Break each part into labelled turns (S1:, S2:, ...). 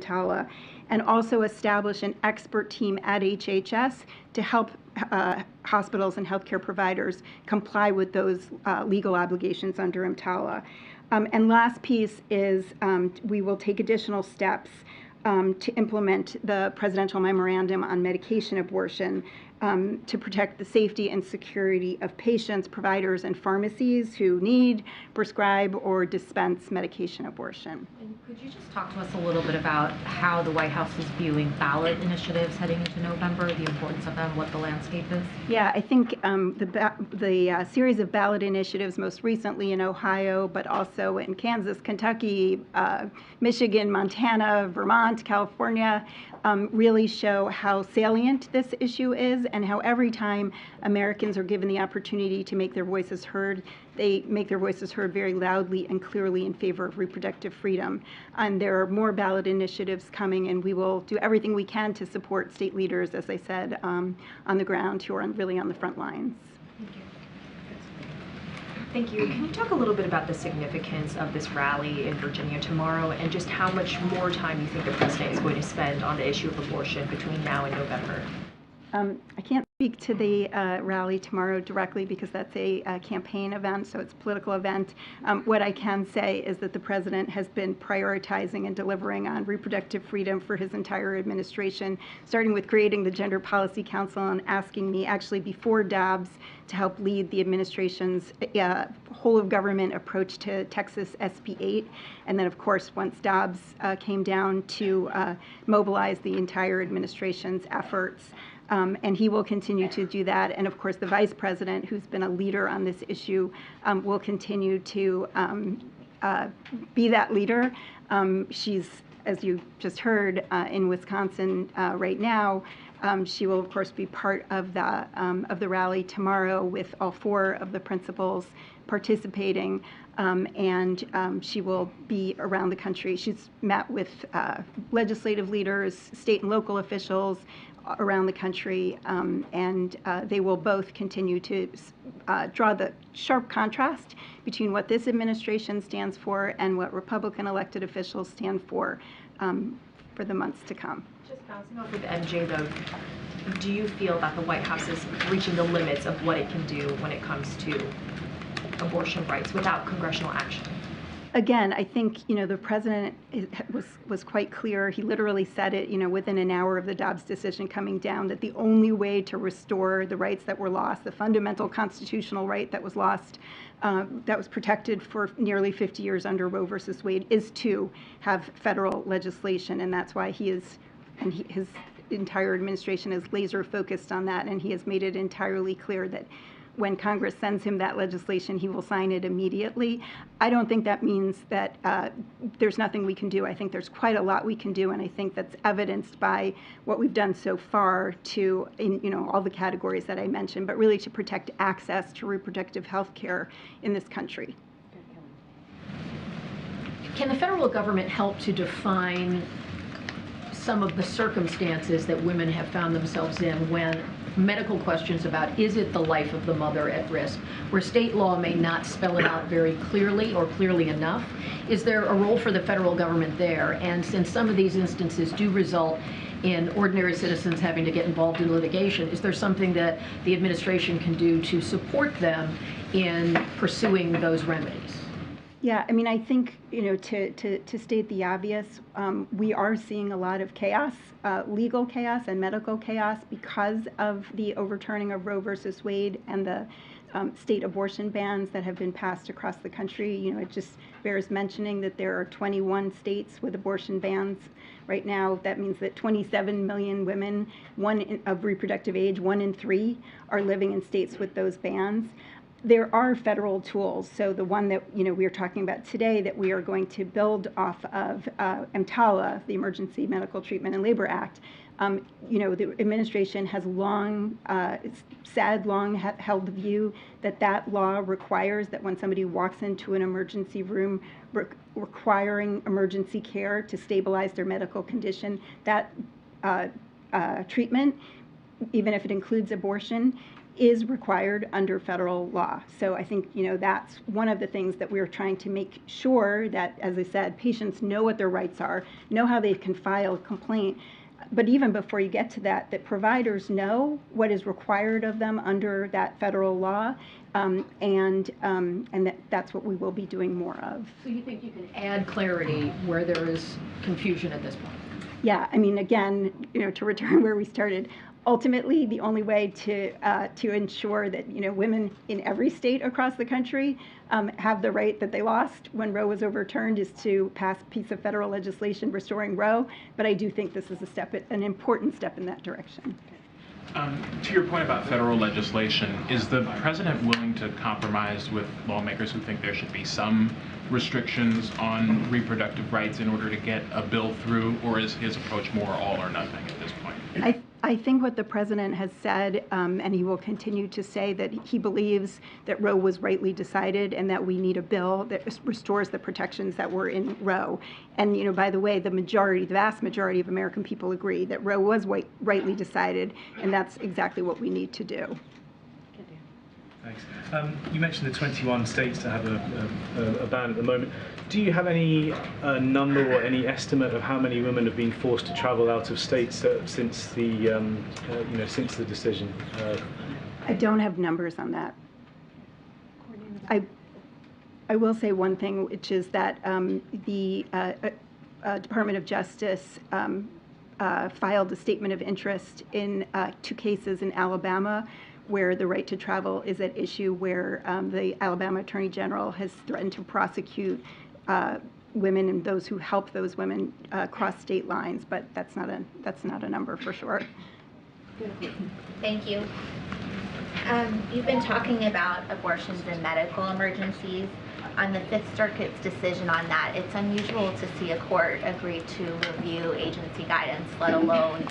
S1: EMTALA, and also establish an expert team at HHS to help hospitals and healthcare providers comply with those legal obligations under EMTALA. And last piece is we will take additional steps to implement the presidential memorandum on medication abortion to protect the safety and security of patients, providers, and pharmacies who need, prescribe, or dispense medication abortion.
S2: And could you just talk to us a little bit about how the White House is viewing ballot initiatives heading into November, the importance of them, what the landscape is?
S1: Yeah, I think the series of ballot initiatives, most recently in Ohio, but also in Kansas, Kentucky, Michigan, Montana, Vermont, California, really show how salient this issue is and how every time Americans are given the opportunity to make their voices heard, they make their voices heard very loudly and clearly in favor of reproductive freedom. And there are more ballot initiatives coming, and we will do everything we can to support state leaders, as I said, on the ground who are really on the front lines.
S3: Thank you. Thank you. Can you talk a little bit about the significance of this rally in Virginia tomorrow and just how much more time you think the president is going to spend on the issue of abortion between now and November?
S1: I can't speak to the rally tomorrow directly because that's a campaign event, so it's a political event. What I can say is that the president has been prioritizing and delivering on reproductive freedom for his entire administration, starting with creating the Gender Policy Council and asking me actually before Dobbs to help lead the administration's whole of government approach to Texas SB 8. And then, of course, once Dobbs came down, to mobilize the entire administration's efforts. And he will continue to do that. And of course, the vice president, who's been a leader on this issue, will continue to be that leader. She's, as you just heard, in Wisconsin right now. She will, of course, be part of the rally tomorrow with all 4 of the principals participating, and she will be around the country. She's met with legislative leaders, state and local officials around the country, and they will both continue to draw the sharp contrast between what this administration stands for and what Republican elected officials stand for the months to come.
S3: Just bouncing off with MJ, though, do you feel that the White House is reaching the limits of what it can do when it comes to abortion rights without congressional action?
S1: Again, I think, the president was quite clear. He literally said it, within an hour of the Dobbs decision coming down, that the only way to restore the rights that were lost, the fundamental constitutional right that was lost, that was protected for nearly 50 years under Roe versus Wade, is to have federal legislation. And that's why his entire administration is laser focused on that. And he has made it entirely clear that when Congress sends him that legislation, he will sign it immediately. I don't think that means that there's nothing we can do. I think there's quite a lot we can do, and I think that's evidenced by what we've done so far in all the categories that I mentioned, but really to protect access to reproductive health care in this country.
S4: Can the federal government help to define some of the circumstances that women have found themselves in when medical questions about is it the life of the mother at risk, where state law may not spell it out very clearly or clearly enough? Is there a role for the federal government there? And since some of these instances do result in ordinary citizens having to get involved in litigation, is there something that the administration can do to support them in pursuing those remedies?
S1: Yeah, I mean, I think, to state the obvious, we are seeing a lot of chaos, legal chaos and medical chaos because of the overturning of Roe versus Wade and the state abortion bans that have been passed across the country. It just bears mentioning that there are 21 states with abortion bans right now. That means that 27 million women, of reproductive age, 1 in 3, are living in states with those bans. There are federal tools. So the one that we are talking about today that we are going to build off of EMTALA, the Emergency Medical Treatment and Labor Act. The administration has long held the view that that law requires that when somebody walks into an emergency room requiring emergency care to stabilize their medical condition, that treatment, even if it includes abortion, is required under federal law. So I think, that's one of the things that we're trying to make sure that, as I said, patients know what their rights are, know how they can file a complaint. But even before you get to that, that providers know what is required of them under that federal law, and that's what we will be doing more of.
S4: So you think you can add clarity where there is confusion at this point?
S1: Yeah, I mean, again, to return where we started, ultimately, the only way to ensure that women in every state across the country have the right that they lost when Roe was overturned is to pass a piece of federal legislation restoring Roe. But I do think this is an important step in that direction.
S5: To your point about federal legislation, is the president willing to compromise with lawmakers who think there should be some restrictions on reproductive rights in order to get a bill through, or is his approach more all or nothing at this point?
S1: I think what the president has said, and he will continue to say, that he believes that Roe was rightly decided and that we need a bill that restores the protections that were in Roe. And, by the way, the vast majority of American people agree that Roe was rightly decided, and that's exactly what we need to do.
S6: Thanks. You mentioned the 21 states that have a ban at the moment. Do you have any number or any estimate of how many women have been forced to travel out of states since the decision?
S1: I don't have numbers on that. I will say one thing, which is that the Department of Justice filed a statement of interest in 2 cases in Alabama where the right to travel is at issue, where the Alabama Attorney General has threatened to prosecute women and those who help those women cross state lines, but that's not a number for sure.
S7: Thank you. You've been talking about abortions and medical emergencies. On the Fifth Circuit's decision on that, it's unusual to see a court agree to review agency guidance, let alone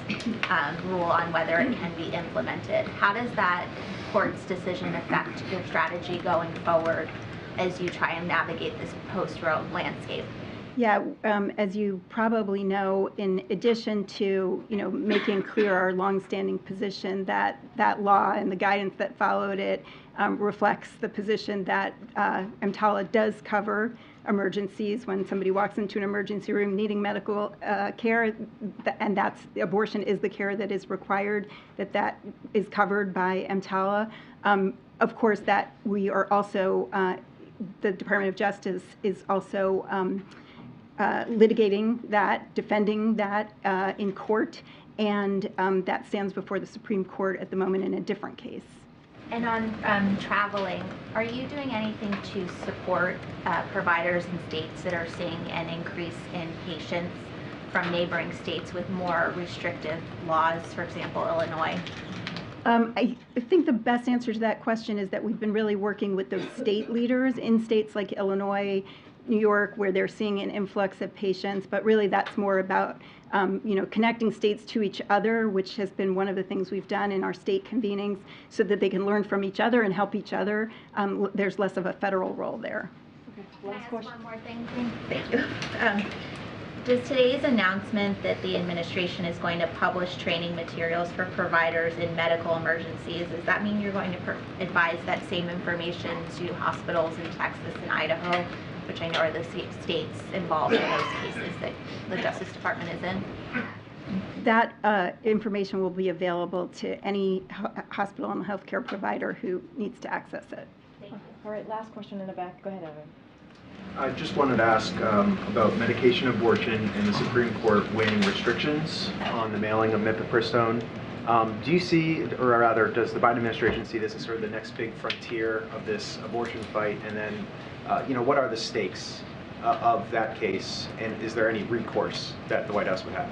S7: rule on whether it can be implemented. How does that court's decision affect your strategy going forward as you try and navigate this post-Roe landscape?
S1: Yeah, as you probably know, in addition to making clear our longstanding position that that law and the guidance that followed it reflects the position that EMTALA does cover emergencies when somebody walks into an emergency room needing medical care, and abortion is the care that is required, that is covered by EMTALA. Of course, that we are also, the Department of Justice is also litigating that, defending that in court, and that stands before the Supreme Court at the moment in a different case.
S7: And on traveling, are you doing anything to support providers in states that are seeing an increase in patients from neighboring states with more restrictive laws, for example, Illinois?
S1: I think the best answer to that question is that we've been really working with those state leaders in states like Illinois, New York, where they're seeing an influx of patients, but really that's more about connecting states to each other, which has been one of the things we've done in our state convenings so that they can learn from each other and help each other. There's less of a federal role there.
S7: Okay. Can I ask one more thing? Thank you. Does today's announcement that the administration is going to publish training materials for providers in medical emergencies, does that mean you're going to advise that same information to hospitals in Texas and Idaho, which I know are the states involved in those cases that the Justice Department is in?
S1: That information will be available to any hospital and healthcare provider who needs to access it.
S8: All right, last question in the back. Go ahead, Evan.
S9: I just wanted to ask about medication abortion and the Supreme Court weighing restrictions on the mailing of mifepristone. Do you see, or rather, does the Biden administration see this as sort of the next big frontier of this abortion fight? And then, what are the stakes of that case? And is there any recourse that the White House would have?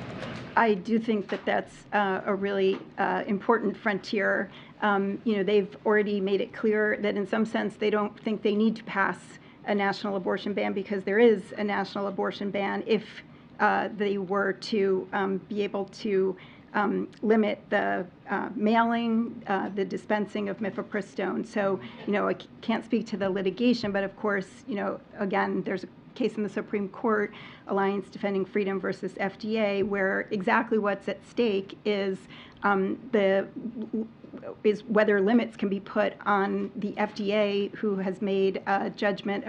S1: I do think that that's a really important frontier. They've already made it clear that in some sense they don't think they need to pass a national abortion ban because there is a national abortion ban if they were to be able to limit the mailing, the dispensing of mifepristone. So, I can't speak to the litigation, but of course, again, there's a case in the Supreme Court, Alliance Defending Freedom versus FDA, where exactly what's at stake is is whether limits can be put on the FDA, who has made a judgment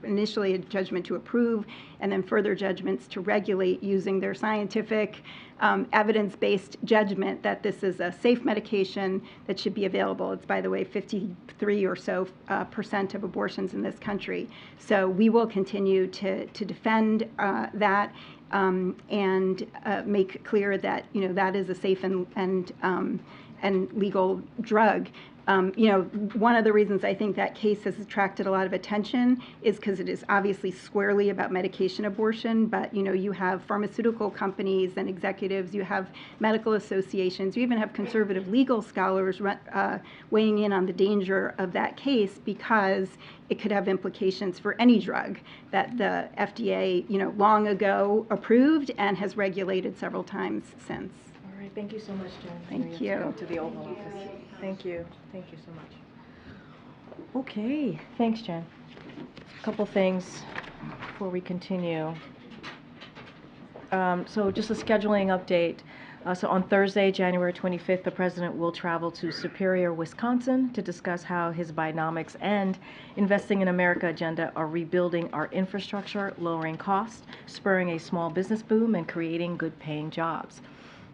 S1: initially a judgment to approve, and then further judgments to regulate using their scientific, evidence-based judgment that this is a safe medication that should be available. It's, by the way, 53 or so % of abortions in this country. So we will continue to defend that. And make clear that that is a safe and legal drug. One of the reasons I think that case has attracted a lot of attention is because it is obviously squarely about medication abortion, but you have pharmaceutical companies and executives, you have medical associations, you even have conservative legal scholars weighing in on the danger of that case because it could have implications for any drug that the FDA, long ago approved and has regulated several times since.
S8: All right, thank you so much, Jen.
S1: Thank
S8: We have to
S1: you.
S8: go to the Oval Office. Thank you. Thank you so much. Okay, thanks, Jen. A couple things before we continue. So just a scheduling update. So on Thursday, January 25th, the President will travel to Superior, Wisconsin to discuss how his Bidenomics and Investing in America agenda are rebuilding our infrastructure, lowering costs, spurring a small business boom, and creating good-paying jobs.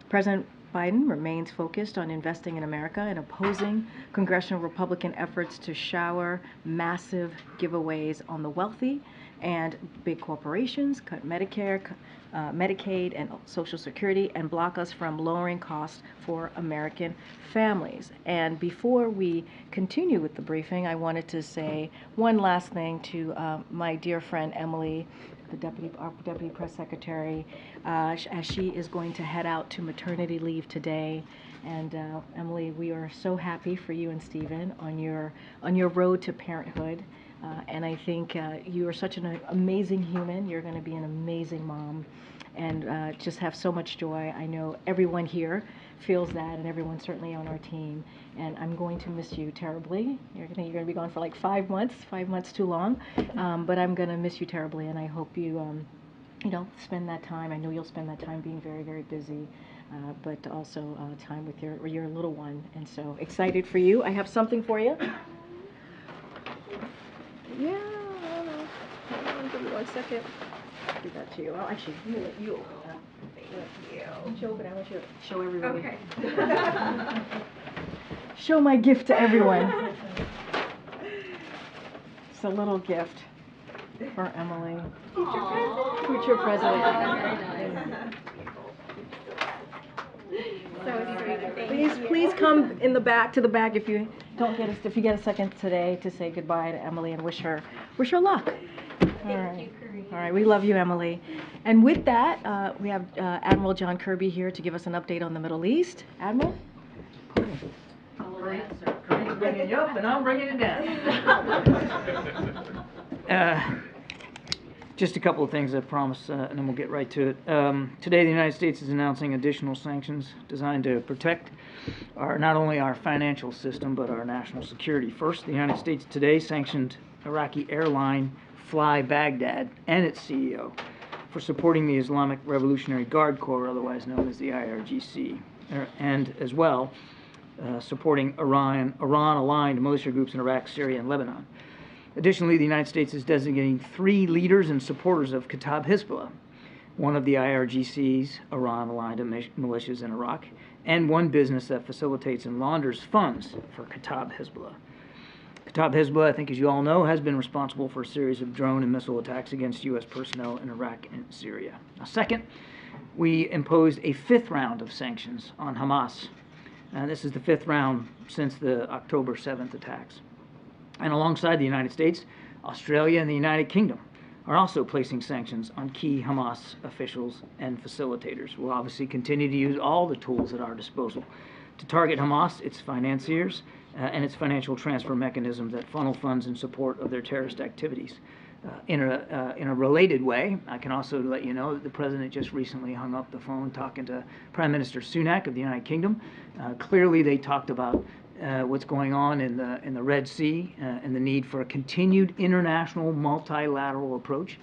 S8: President Biden remains focused on investing in America and opposing congressional Republican efforts to shower massive giveaways on the wealthy and big corporations, cut Medicare, Medicaid, and Social Security, and block us from lowering costs for American families. And before we continue with the briefing, I wanted to say one last thing to my dear friend Emily, our deputy press secretary, as she is going to head out to maternity leave today. And Emily, we are so happy for you and Stephen on your road to parenthood. And I think you are such an amazing human. You're going to be an amazing mom, and just have so much joy. I know everyone here feels that, and everyone certainly on our team. And I'm going to miss you terribly. You're going to be gone for like 5 months. 5 months too long, but I'm going to miss you terribly. And I hope you, spend that time. I know you'll spend that time being very, very busy, but also time with your little one. And so excited for you. I have something for you. Yeah, give me 1 second. I'll give that to you. Well, actually, I'm going to let you open that. Thank you. You open it. I want you to show everybody. Okay. Show my gift to everyone. It's a little gift for Emily. Future president. Very nice. Please come in the back to the back if you get a second today to say goodbye to Emily and wish her luck. All right, we love you, Emily. And with that, we have Admiral John Kirby here to give us an update on the Middle East. Admiral?
S10: Karine's bringing you up, and I'm bringing it down. Just a couple of things I promise, and then we'll get right to it. Today, the United States is announcing additional sanctions designed to protect not only our financial system, but our national security. First, the United States today sanctioned Iraqi airline Fly Baghdad and its CEO for supporting the Islamic Revolutionary Guard Corps, otherwise known as the IRGC, and as well supporting Iran-aligned militia groups in Iraq, Syria, and Lebanon. Additionally, the United States is designating 3 leaders and supporters of Kataib Hezbollah, one of the IRGC's Iran-aligned militias in Iraq, and one business that facilitates and launders funds for Kataib Hezbollah. Kataib Hezbollah, I think as you all know, has been responsible for a series of drone and missile attacks against U.S. personnel in Iraq and Syria. Now, second, we imposed a 5th round of sanctions on Hamas. This is the 5th round since the October 7th attacks. And alongside the United States, Australia and the United Kingdom are also placing sanctions on key Hamas officials and facilitators. We'll obviously continue to use all the tools at our disposal to target Hamas, its financiers, and its financial transfer mechanisms that funnel funds in support of their terrorist activities. In a related way, I can also let you know that the President just recently hung up the phone talking to Prime Minister Sunak of the United Kingdom. Clearly, they talked about what's going on in the Red Sea and the need for a continued international multilateral approach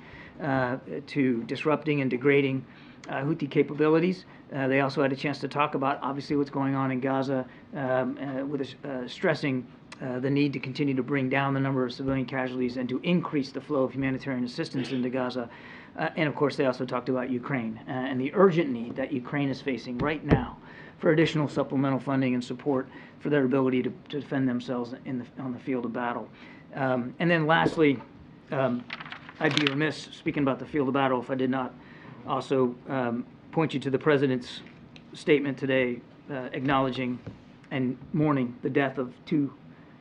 S10: to disrupting and degrading Houthi capabilities. They also had a chance to talk about, obviously, what's going on in Gaza, with stressing the need to continue to bring down the number of civilian casualties and to increase the flow of humanitarian assistance into Gaza. And of course, they also talked about Ukraine and the urgent need that Ukraine is facing right now for additional supplemental funding and support for their ability to defend themselves on the field of battle. And then lastly, I'd be remiss speaking about the field of battle if I did not also point you to the President's statement today acknowledging and mourning the death of 2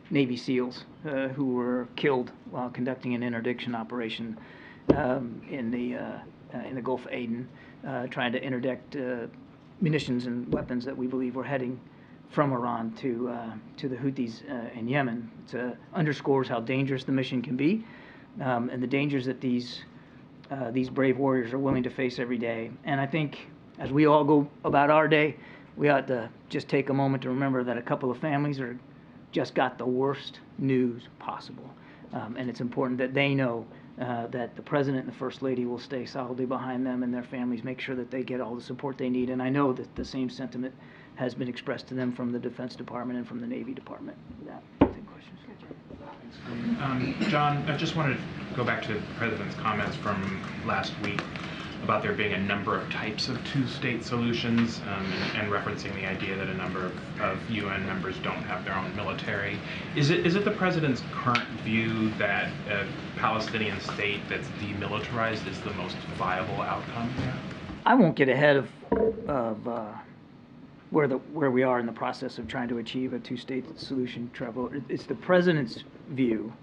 S10: Navy SEALs who were killed while conducting an interdiction operation in the Gulf of Aden, trying to interdict munitions and weapons that we believe were heading from Iran to the Houthis in Yemen. It underscores how dangerous the mission can be, and the dangers that these brave warriors are willing to face every day. And I think as we all go about our day, we ought to just take a moment to remember that a couple of families are just got the worst news possible. And it's important that they know that the President and the First Lady will stay solidly behind them and their families, make sure that they get all the support they need. And I know that the same sentiment has been expressed to them from the Defense Department and from the Navy Department. With that, take questions.
S5: John, I just wanted to go back to the President's comments from last week about there being a number of types of two-state solutions, and referencing the idea that a number of UN members don't have their own military. Is it the President's current view that a Palestinian state that's demilitarized is the most viable outcome?
S10: I won't get ahead of where we are in the process of trying to achieve a two-state solution, Trevor. It's the President's view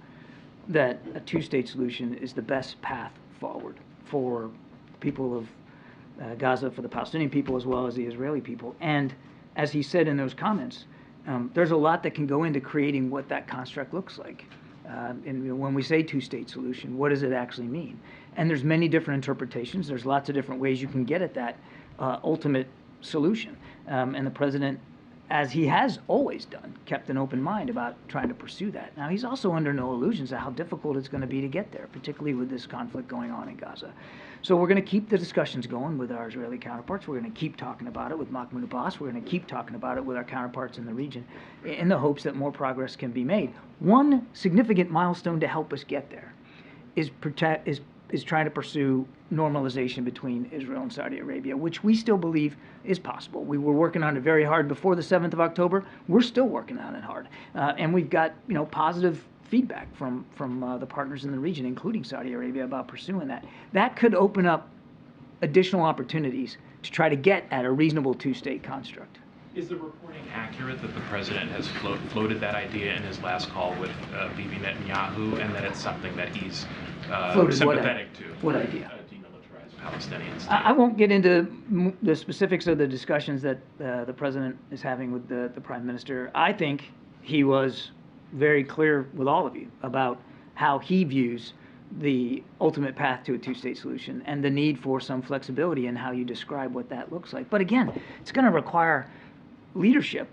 S10: that a two-state solution is the best path forward for people of Gaza, for the Palestinian people as well as the Israeli people. And as he said in those comments, there's a lot that can go into creating what that construct looks like. And when we say two-state solution, what does it actually mean? And there's many different interpretations. There's lots of different ways you can get at that ultimate solution. And the President, as he has always done, kept an open mind about trying to pursue that. Now, he's also under no illusions of how difficult it's going to be to get there, particularly with this conflict going on in Gaza. So we're going to keep the discussions going with our Israeli counterparts. We're going to keep talking about it with Mahmoud Abbas. We're going to keep talking about it with our counterparts in the region in the hopes that more progress can be made. One significant milestone to help us get there is trying to pursue normalization between Israel and Saudi Arabia, which we still believe is possible. We were working on it very hard before the 7th of October. We're still working on it hard. And we've got positive feedback from the partners in the region, including Saudi Arabia, about pursuing that. That could open up additional opportunities to try to get at a reasonable two-state construct.
S5: Is the reporting accurate that the President has floated that idea in his last call with Bibi Netanyahu, and that it's something that he's sympathetic to?
S10: What idea?
S5: A demilitarized Palestinian state.
S10: I won't get into the specifics of the discussions that the President is having with the Prime Minister. I think he was very clear with all of you about how he views the ultimate path to a two-state solution and the need for some flexibility in how you describe what that looks like. But again, it's going to require leadership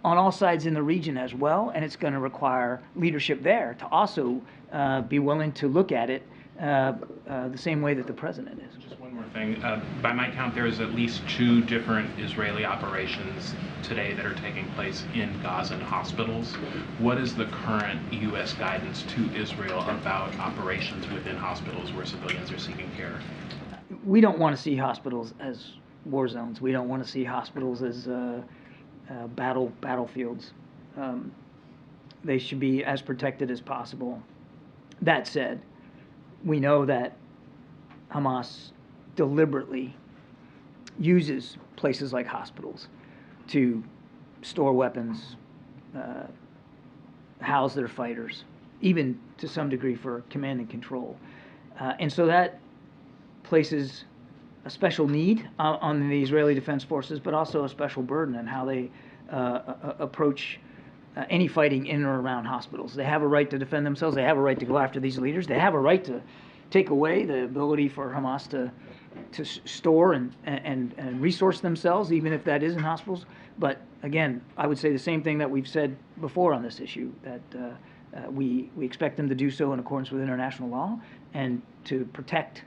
S10: on all sides in the region as well, and it's going to require leadership there to also be willing to look at it the same way that the President is.
S5: Just one more thing. By my count, there is at least 2 different Israeli operations today that are taking place in Gaza hospitals. What is the current U.S. guidance to Israel about operations within hospitals where civilians are seeking care?
S10: We don't want to see hospitals as war zones. We don't want to see hospitals as battlefields. They should be as protected as possible. That said, we know that Hamas deliberately uses places like hospitals to store weapons, house their fighters, even to some degree for command and control. And so that places a special need on the Israeli Defense Forces, but also a special burden in how they approach any fighting in or around hospitals. They have a right to defend themselves. They have a right to go after these leaders. They have a right to take away the ability for Hamas to store and resource themselves, even if that is in hospitals. But again, I would say the same thing that we've said before on this issue, that we expect them to do so in accordance with international law and to protect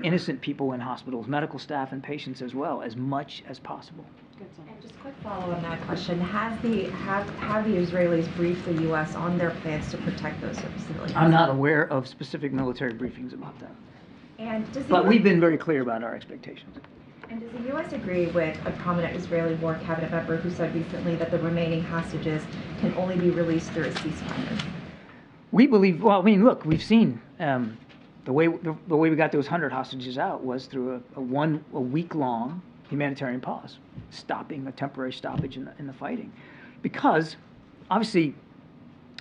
S10: innocent people in hospitals, medical staff and patients as well, as much as possible.
S2: And just quick follow on that question. Have the Israelis briefed the U.S. on their plans to protect those civilians?
S10: I'm not aware of specific military briefings about that.
S2: And
S10: But we've been very clear about our expectations.
S2: And does the U.S. agree with a prominent Israeli war cabinet member who said recently that the remaining hostages can only be released through a ceasefire?
S10: We believe, well, I mean, look, we've seen the way we got those 100 hostages out was through a week-long humanitarian pause, stopping a temporary stoppage in the fighting. Because, obviously,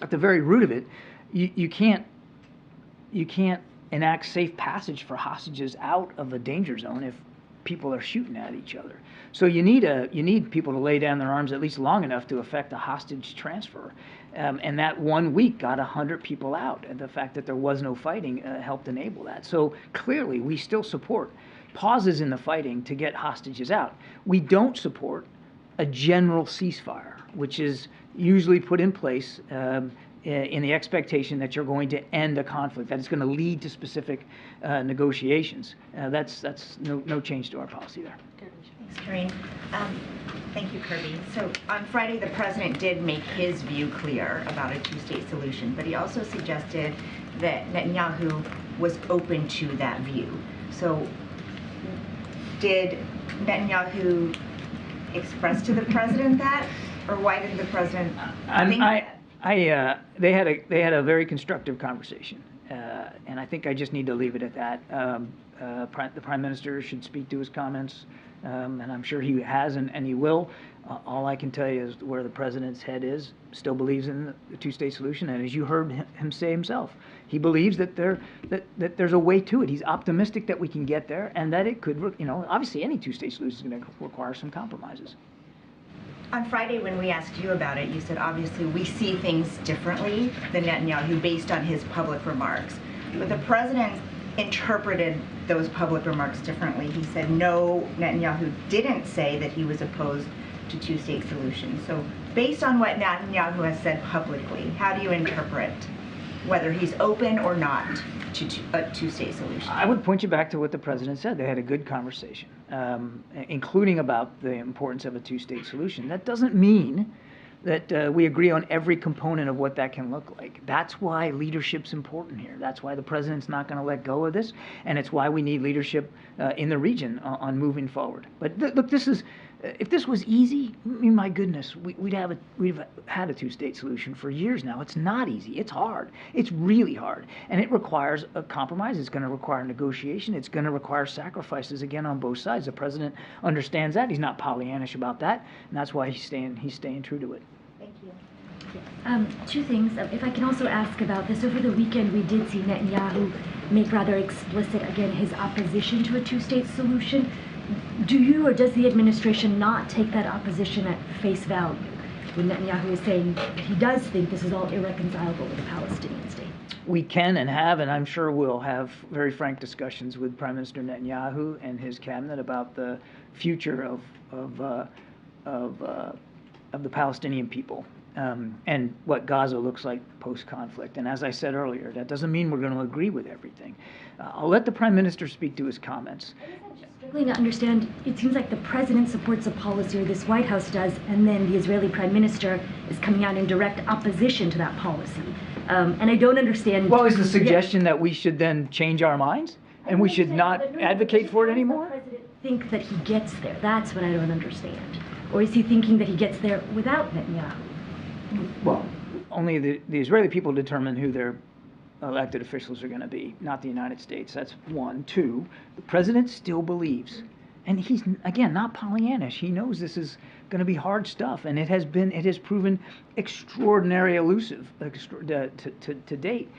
S10: at the very root of it, you can't enact safe passage for hostages out of a danger zone if people are shooting at each other. So you need people to lay down their arms at least long enough to effect a hostage transfer. And that 1 week got 100 people out. And the fact that there was no fighting helped enable that. So clearly, we still support pauses in the fighting to get hostages out. We don't support a general ceasefire, which is usually put in place in the expectation that you're going to end a conflict, that it's going to lead to specific negotiations. That's no change to our policy there.
S11: Thanks, Karine. Thank you, Kirby. So on Friday, the president did make his view clear about a two-state solution, but he also suggested that Netanyahu was open to that view. So did Netanyahu express to the president that, or why did the president think that?
S10: They had a very constructive conversation, and I think I just need to leave it at that. The Prime Minister should speak to his comments, and I'm sure he has and he will. All I can tell you is where the President's head is, still believes in the two-state solution, and as you heard him say himself, he believes that there's a way to it. He's optimistic that we can get there, and that it could, obviously any two-state solution is going to require some compromises.
S11: On Friday, when we asked you about it, you said, obviously, we see things differently than Netanyahu based on his public remarks. But the president interpreted those public remarks differently. He said, no, Netanyahu didn't say that he was opposed to two-state solution. So based on what Netanyahu has said publicly, how do you interpret whether he's open or not to a two-state solution?
S10: I would point you back to what the president said. They had a good conversation, including about the importance of a two-state solution. That doesn't mean that we agree on every component of what that can look like. That's why leadership's important here. That's why the president's not going to let go of this, and it's why we need leadership in the region on moving forward. But look, if this was easy, I mean, my goodness, we've had a two-state solution for years now. It's not easy. It's hard. It's really hard, and it requires a compromise. It's going to require negotiation. It's going to require sacrifices again on both sides. The president understands that. He's not Pollyannish about that, and that's why he's staying true to it.
S11: Thank you.
S12: Two things. If I can also ask about this, over the weekend we did see Netanyahu make rather explicit again his opposition to a two-state solution. Do you or does the administration not take that opposition at face value when Netanyahu is saying that he does think this is all irreconcilable with the Palestinian state?
S10: We can and have, and I'm sure we'll have very frank discussions with Prime Minister Netanyahu and his cabinet about the future of the Palestinian people and what Gaza looks like post-conflict. And as I said earlier, that doesn't mean we're going to agree with everything. I'll let the Prime Minister speak to his comments.
S12: Struggling to understand, it seems like the president supports a policy, or this White House does, and then the Israeli prime minister is coming out in direct opposition to that policy. And I don't understand.
S10: Well, is the suggestion that we should then change our minds and we should not advocate for it anymore?
S12: Does the president think that he gets there? That's what I don't understand. Or is he thinking that he gets there without Netanyahu?
S10: Well, only the Israeli people determine who their elected officials are going to be, not the United States. That's one. Two, the president still believes, and he's, again, not Pollyannish. He knows this is going to be hard stuff, and it has proven extraordinarily elusive to date.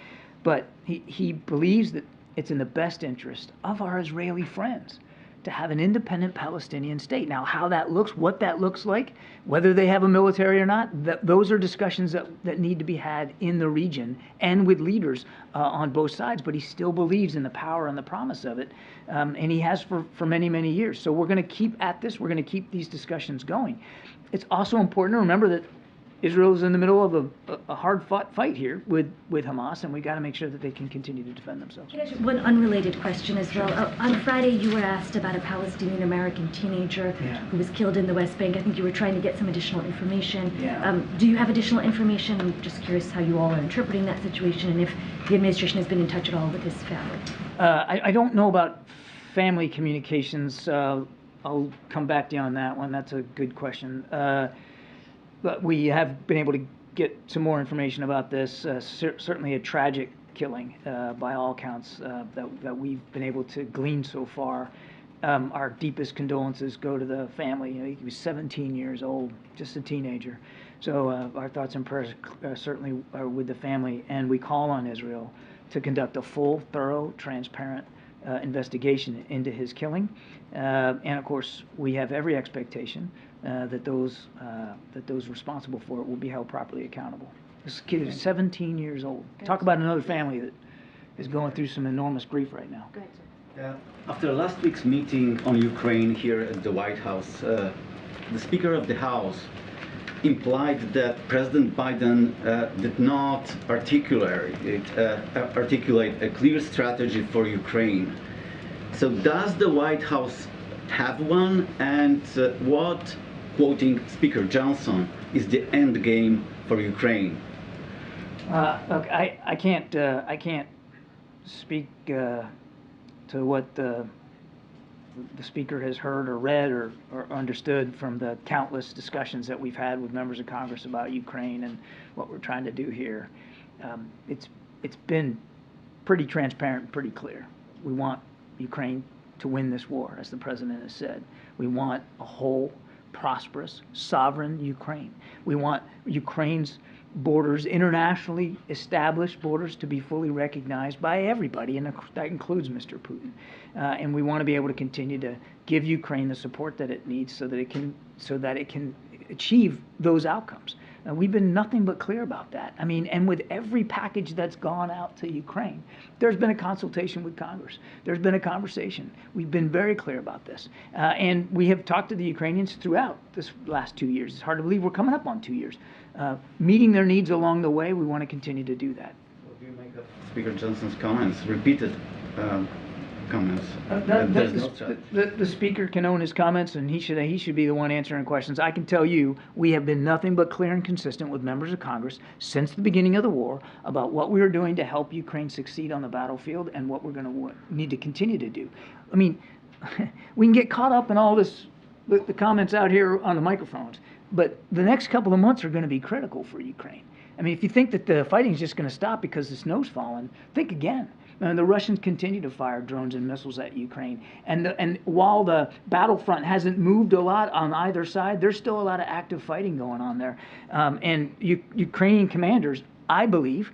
S10: But he believes that it's in the best interest of our Israeli friends to have an independent Palestinian state. Now, how that looks, what that looks like, whether they have a military or not, those are discussions that need to be had in the region and with leaders on both sides. But he still believes in the power and the promise of it, and he has for many, many years. So we're going to keep at this. We're going to keep these discussions going. It's also important to remember that Israel is in the middle of a hard-fought fight here with Hamas, and we got to make sure that they can continue to defend themselves.
S12: Can I ask one unrelated question as well? On Friday, you were asked about a Palestinian-American teenager who was killed in the West Bank. I think you were trying to get some additional information.
S10: Yeah.
S12: Do you have additional information? I'm just curious how you all are interpreting that situation and if the administration has been in touch at all with his family.
S10: I don't know about family communications. I'll come back to you on that one. That's a good question. But we have been able to get some more information about this. Certainly a tragic killing by all accounts that we've been able to glean so far. Our deepest condolences go to the family. You know, he was 17 years old, just a teenager. So our thoughts and prayers certainly are with the family, and we call on Israel to conduct a full, thorough, transparent investigation into his killing. And of course, we have every expectation that those responsible for it will be held properly accountable. This kid is 17 years old. Talk about another family that is going through some enormous grief right now.
S12: Go ahead, sir.
S13: After last week's meeting on Ukraine here at the White House, the Speaker of the House implied that President Biden did not articulate a clear strategy for Ukraine. So does the White House have one, and what, quoting Speaker Johnson, is the end game for Ukraine?
S10: Look, I can't speak to what the Speaker has heard or read or understood from the countless discussions that we've had with members of Congress about Ukraine and what we're trying to do here. It's been pretty transparent and pretty clear. We want Ukraine to win this war, as the President has said. We want a whole, prosperous, sovereign Ukraine. We want Ukraine's borders, internationally established borders, to be fully recognized by everybody, and that includes Mr. Putin. And we want to be able to continue to give Ukraine the support that it needs so that it can achieve those outcomes. We've been nothing but clear about that. I mean, and with every package that's gone out to Ukraine, there's been a consultation with Congress. There's been a conversation. We've been very clear about this. And we have talked to the Ukrainians throughout this last 2 years. It's hard to believe we're coming up on 2 years. Meeting their needs along the way, we want to continue to do that.
S13: What do you make of Speaker Johnson's comments, repeated comments?
S10: The Speaker can own his comments, and he should be the one answering questions. I can tell you, we have been nothing but clear and consistent with members of Congress since the beginning of the war about what we are doing to help Ukraine succeed on the battlefield and what we're going to need to continue to do. I mean, we can get caught up in all this, the comments out here on the microphones, but the next couple of months are going to be critical for Ukraine. I mean, if you think that the fighting is just going to stop because the snow's falling, think again. And the Russians continue to fire drones and missiles at Ukraine. And while the battlefront hasn't moved a lot on either side, there's still a lot of active fighting going on there. And Ukrainian commanders, I believe,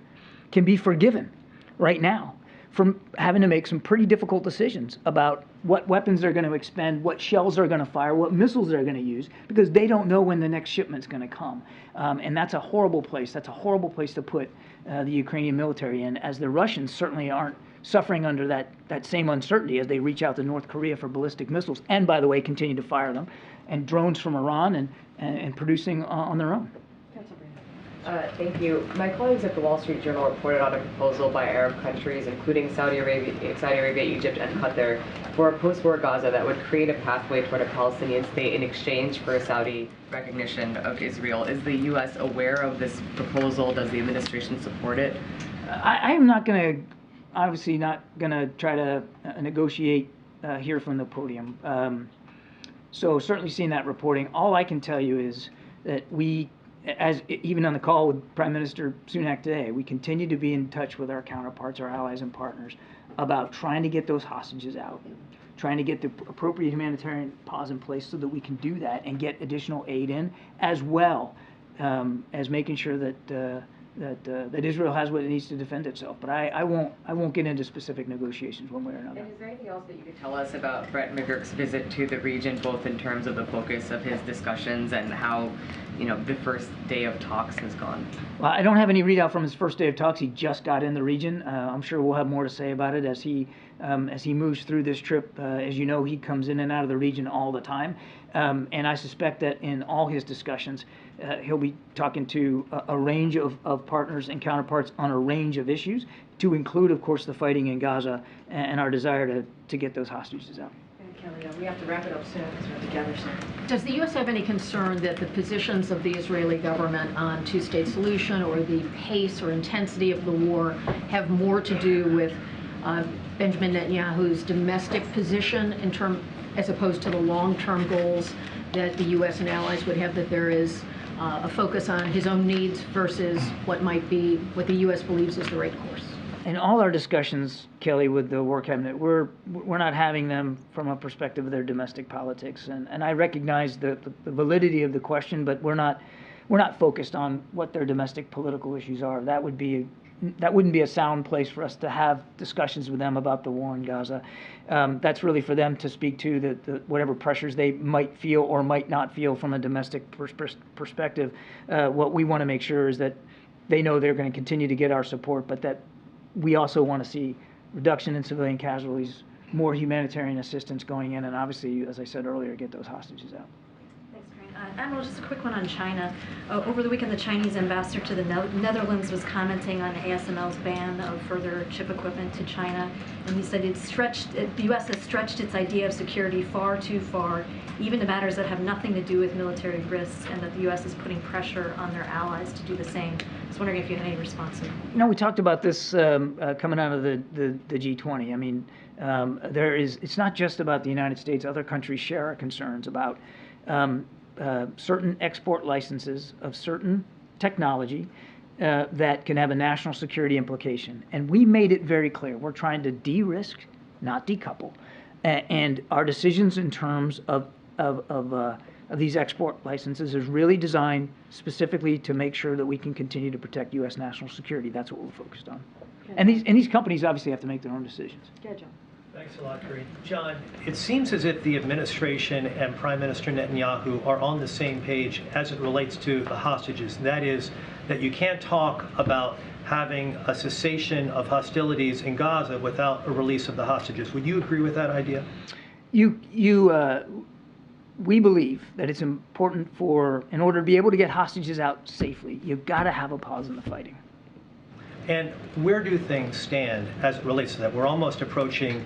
S10: can be forgiven right now from having to make some pretty difficult decisions about what weapons they're going to expend, what shells they're going to fire, what missiles they're going to use, because they don't know when the next shipment's going to come. And that's a horrible place. That's a horrible place to put the Ukrainian military in, as the Russians certainly aren't suffering under that same uncertainty as they reach out to North Korea for ballistic missiles, and, by the way, continue to fire them, and drones from Iran and producing on their own.
S14: Thank you. My colleagues at the Wall Street Journal reported on a proposal by Arab countries, including Saudi Arabia, Egypt, and Qatar, for a post-war Gaza that would create a pathway toward a Palestinian state in exchange for a Saudi recognition of Israel. Is the U.S. aware of this proposal? Does the administration support it?
S10: I am not going to, obviously not going to try to negotiate here from the podium. So certainly seeing that reporting, all I can tell you is that we, as even on the call with Prime Minister Sunak today, we continue to be in touch with our counterparts, our allies and partners, about trying to get those hostages out, trying to get the appropriate humanitarian pause in place so that we can do that and get additional aid in, as well as making sure that Israel has what it needs to defend itself. But I won't get into specific negotiations one way or another.
S14: And is there anything else that you could tell us about Brett McGurk's visit to the region, both in terms of the focus of his discussions and how, the first day of talks has gone?
S10: Well, I don't have any readout from his first day of talks. He just got in the region. I'm sure we'll have more to say about it as he as he moves through this trip. As you know, he comes in and out of the region all the time. And I suspect that in all his discussions, he'll be talking to a range of partners and counterparts on a range of issues, to include, of course, the fighting in Gaza and our desire to get those hostages out.
S8: Kelly, we have to wrap it up soon because we have to gather soon.
S4: Does the U.S. have any concern that the positions of the Israeli government on two-state solution or the pace or intensity of the war have more to do with Benjamin Netanyahu's domestic position as opposed to the long-term goals that the U.S. and allies would have, that there is a focus on his own needs versus what the U.S. believes is the right course?
S10: In all our discussions, Kelly, with the War Cabinet, we're not having them from a perspective of their domestic politics, and I recognize the validity of the question, but we're not focused on what their domestic political issues are. That wouldn't be a sound place for us to have discussions with them about the war in Gaza. That's really for them to speak to whatever pressures they might feel or might not feel from a domestic perspective. What we want to make sure is that they know they're going to continue to get our support, but that we also want to see reduction in civilian casualties, more humanitarian assistance going in, and obviously, as I said earlier, get those hostages out.
S15: Thanks, Karine. Admiral, just a quick one on China. Over the weekend, the Chinese ambassador to the Netherlands was commenting on ASML's ban of further chip equipment to China, and he said the U.S. has stretched its idea of security far too far, even to matters that have nothing to do with military risks, and that the U.S. is putting pressure on their allies to do the same. I was wondering if you had any response to that.
S10: No, we talked about this coming out of the G20. I mean, it's not just about the United States. Other countries share our concerns about certain export licenses of certain technology that can have a national security implication. And we made it very clear. We're trying to de-risk, not decouple. And our decisions in terms of these export licenses is really designed specifically to make sure that we can continue to protect U.S. national security. That's what we're focused on. And these companies obviously have to make their own decisions.
S8: Yeah, John.
S16: Thanks a lot, Karine. John, it seems as if the administration and Prime Minister Netanyahu are on the same page as it relates to the hostages. That is, that you can't talk about having a cessation of hostilities in Gaza without a release of the hostages. Would you agree with that idea?
S10: We believe that it's important in order to be able to get hostages out safely, you've got to have a pause in the fighting.
S16: And where do things stand as it relates to that? We're almost approaching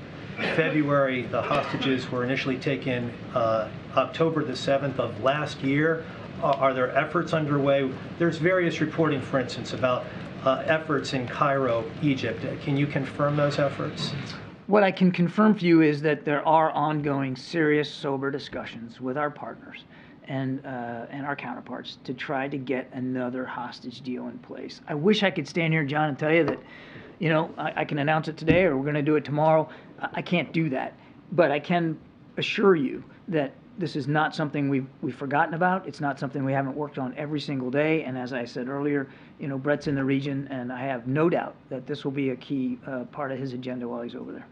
S16: February. The hostages were initially taken October the 7th of last year. Are there efforts underway? There's various reporting, for instance, about efforts in Cairo, Egypt. Can you confirm those efforts?
S10: What I can confirm for you is that there are ongoing, serious, sober discussions with our partners and our counterparts to try to get another hostage deal in place. I wish I could stand here, John, and tell you that, I can announce it today or we're going to do it tomorrow. I can't do that. But I can assure you that this is not something we've forgotten about. It's not something we haven't worked on every single day. And as I said earlier, Brett's in the region, and I have no doubt that this will be a key part of his agenda while he's over there.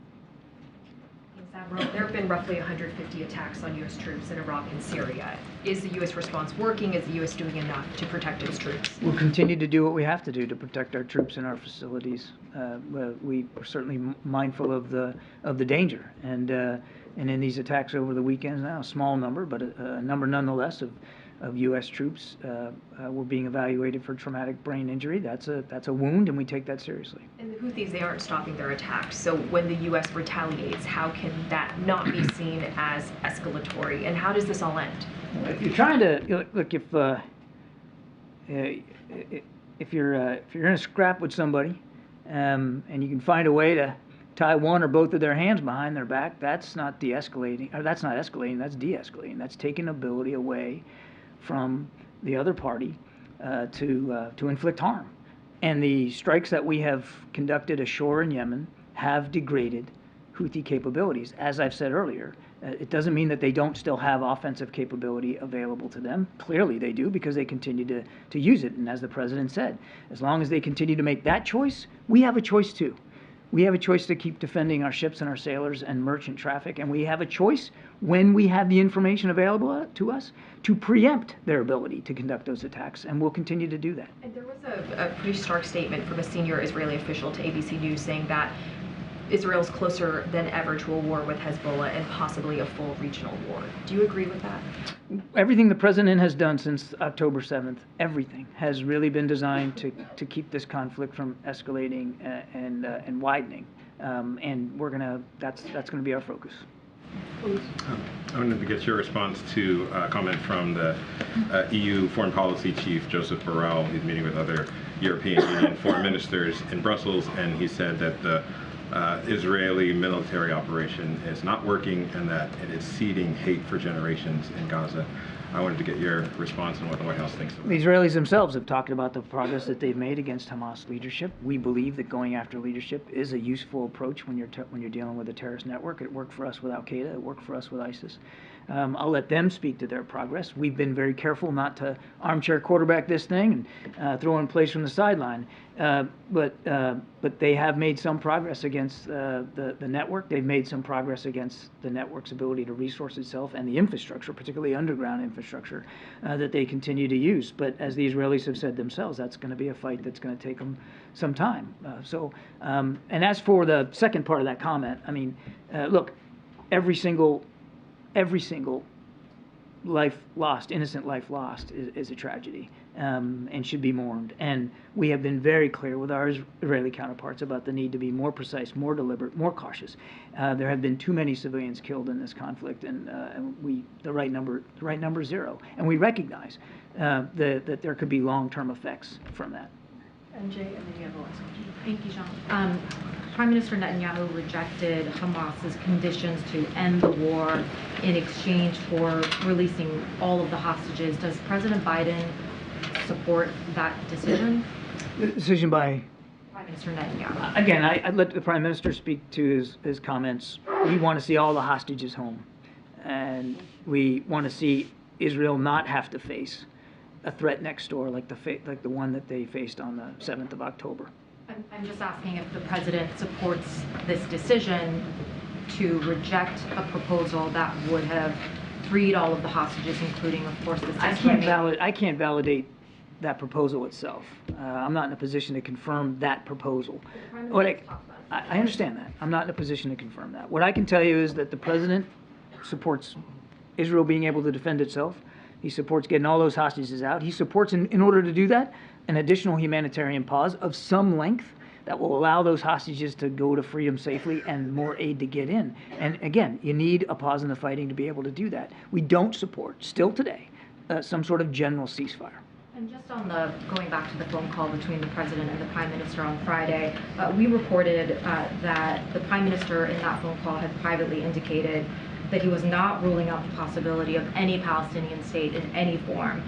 S3: Admiral, there have been roughly 150 attacks on U.S. troops in Iraq and Syria. Is the U.S. response working? Is the U.S. doing enough to protect its troops?
S10: We'll continue to do what we have to do to protect our troops and our facilities. We are certainly mindful of the danger, and in these attacks over the weekends now, a small number, but a number nonetheless of U.S. troops were being evaluated for traumatic brain injury. That's a wound, and we take that seriously.
S3: And the Houthis, they aren't stopping their attacks. So when the U.S. retaliates, how can that not be seen as escalatory? And how does this all end?
S10: If you're trying to look, if you're in a scrap with somebody, and you can find a way to tie one or both of their hands behind their back, that's not de-escalating. Or that's not escalating. That's de-escalating. That's taking ability away from the other party to inflict harm. And the strikes that we have conducted ashore in Yemen have degraded Houthi capabilities. As I've said earlier, it doesn't mean that they don't still have offensive capability available to them. Clearly they do, because they continue to use it. And as the president said, as long as they continue to make that choice, we have a choice too. We have a choice to keep defending our ships and our sailors and merchant traffic, and we have a choice, when we have the information available to us, to preempt their ability to conduct those attacks, and we'll continue to do that.
S3: And there was a pretty stark statement from a senior Israeli official to ABC News saying that Israel's closer than ever to a war with Hezbollah and possibly a full regional war. Do you agree with that?
S10: Everything the president has done since October 7th, everything has really been designed to keep this conflict from escalating and widening. And that's gonna be our focus.
S17: I wanted to get your response to a comment from the EU Foreign Policy Chief, Joseph Borrell. He's meeting with other European Union foreign ministers in Brussels, and he said that the Israeli military operation is not working and that it is seeding hate for generations in Gaza. I wanted to get your response on what the White House thinks of it.
S10: The Israelis themselves have talked about the progress that they've made against Hamas leadership. We believe that going after leadership is a useful approach when you're dealing with a terrorist network. It worked for us with Al-Qaeda. It worked for us with ISIS. I'll let them speak to their progress. We've been very careful not to armchair quarterback this thing and throw in place from the sideline. But they have made some progress against the network. They've made some progress against the network's ability to resource itself and the infrastructure, particularly underground infrastructure, that they continue to use. But as the Israelis have said themselves, that's going to be a fight that's going to take them some time. And as for the second part of that comment, I mean, look, every single life lost, innocent life lost, is a tragedy and should be mourned. And we have been very clear with our Israeli counterparts about the need to be more precise, more deliberate, more cautious. There have been too many civilians killed in this conflict, and the right number is 0. And we recognize that there could be long-term effects from that.
S2: And Jay, and then you have the last question. Thank you, Jean. Prime Minister Netanyahu rejected Hamas's conditions to end the war in exchange for releasing all of the hostages. Does President Biden support that decision?
S10: The decision by
S2: Prime Minister Netanyahu.
S10: Again, I'd let the Prime Minister speak to his comments. We want to see all the hostages home, and we want to see Israel not have to face a threat next door like the one that they faced on the 7th of October.
S2: I'm just asking if the president supports this decision to reject a proposal that would have freed all of the hostages, including, of course, the
S10: I can't validate that proposal itself. I'm not in a position to confirm that proposal. I understand that. I'm not in a position to confirm that. What I can tell you is that the president supports Israel being able to defend itself. He supports getting all those hostages out. He supports, in order to do that, an additional humanitarian pause of some length that will allow those hostages to go to freedom safely and more aid to get in. And again, you need a pause in the fighting to be able to do that. We don't support, still today, some sort of general ceasefire.
S2: And just on going back to the phone call between the president and the prime minister on Friday, we reported that the prime minister in that phone call had privately indicated that he was not ruling out the possibility of any Palestinian state in any form.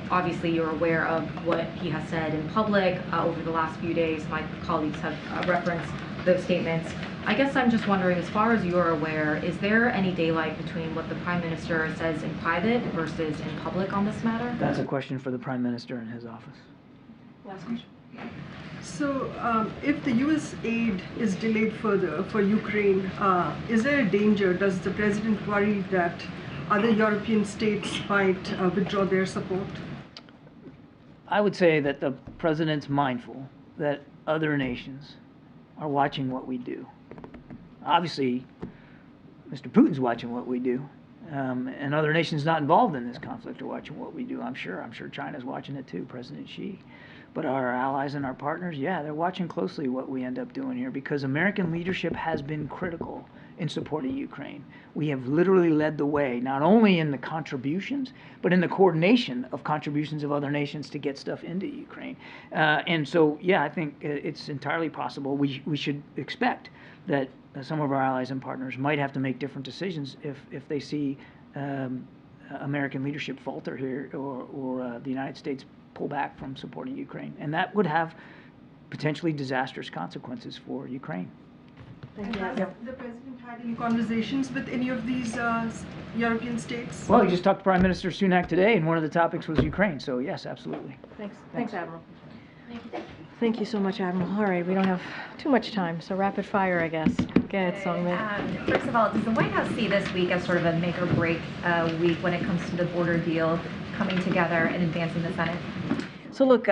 S2: Obviously, you're aware of what he has said in public over the last few days. My colleagues have referenced those statements. I guess I'm just wondering, as far as you're aware, is there any daylight between what the Prime Minister says in private versus in public on this matter?
S10: That's a question for the Prime Minister in his office.
S2: Last question.
S18: So, if the U.S. aid is delayed further for Ukraine, is there a danger? Does the President worry that other European states might withdraw their support?
S10: I would say that the President's mindful that other nations are watching what we do. Obviously, Mr. Putin's watching what we do, and other nations not involved in this conflict are watching what we do, I'm sure. I'm sure China's watching it too, President Xi. But our allies and our partners, yeah, they're watching closely what we end up doing here, because American leadership has been critical in supporting Ukraine. We have literally led the way, not only in the contributions, but in the coordination of contributions of other nations to get stuff into Ukraine. And so, yeah, I think it's entirely possible. We should expect that some of our allies and partners might have to make different decisions if they see American leadership falter here, or the United States pull back from supporting Ukraine. And that would have potentially disastrous consequences for Ukraine.
S18: And has the President had any conversations with any of these European states?
S10: Well, he just talked to Prime Minister Sunak today, and one of the topics was Ukraine. So, yes, absolutely.
S8: Thanks, Admiral. Thank you so much, Admiral. All right, we don't have too much time, so rapid fire, I guess. Go ahead, Songmin.
S3: First of all, does the White House see this week as sort of a make or break week when it comes to the border deal coming together and advancing the Senate?
S8: So look,